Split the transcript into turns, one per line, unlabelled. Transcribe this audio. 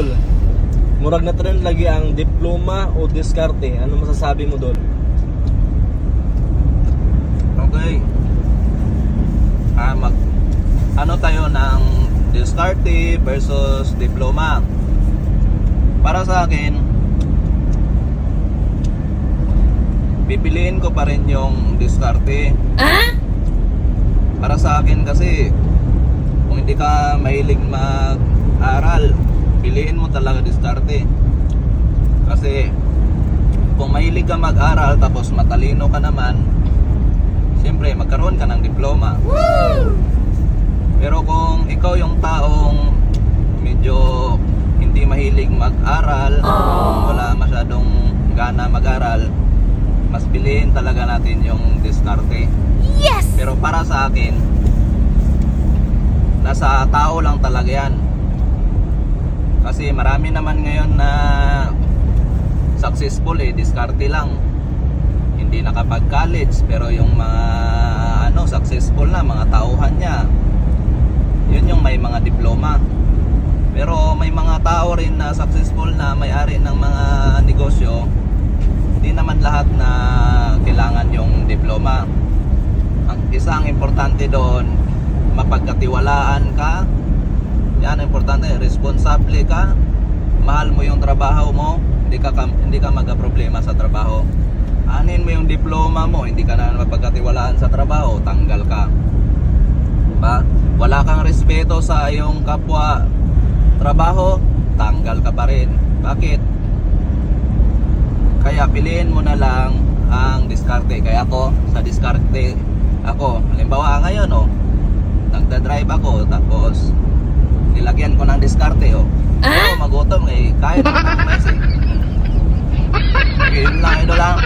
idol. Murag na trend lagi ang diploma o diskarte. Ano masasabi mo doon?
Okay. Ano tayo ng diskarte versus diploma? Para sa akin, pipiliin ko pa rin yung diskarte. Para sa akin kasi, kung hindi ka mahilig mag-aral, piliin mo talaga diskarte. Kasi kung mahilig ka mag-aral tapos matalino ka naman, siyempre magkaroon ka ng diploma. Pero kung ikaw yung taong medyo hindi mahilig mag-aral, wala masyadong gana mag-aral, mas piliin talaga natin yung diskarte.
Yes!
Pero para sa akin, nasa tao lang talaga yan. Kasi marami naman ngayon na successful diskarte lang. Hindi nakapag-college, pero yung mga successful na, mga tauhan niya, yun yung may mga diploma. Pero may mga tao rin na successful na may-ari ng mga negosyo, hindi naman lahat na kailangan yung diploma. Ang isang importante doon, mapagkatiwalaan ka. Yan ang importante, responsable ka, mahal mo yung trabaho mo, hindi ka magka-problema sa trabaho. Anin mo yung diploma mo, hindi ka na mapagkatiwalaan sa trabaho, tanggal ka. Diba? Wala kang respeto sa iyong kapwa trabaho, tanggal ka pa rin. Bakit? Kaya piliin mo na lang ang diskarte. Kaya ako, sa diskarte ako, halimbawa ngayon nagda-drive ako, tapos nilagyan ko ng diskarte magutom kaya na ng message. Yun lang, idol lang.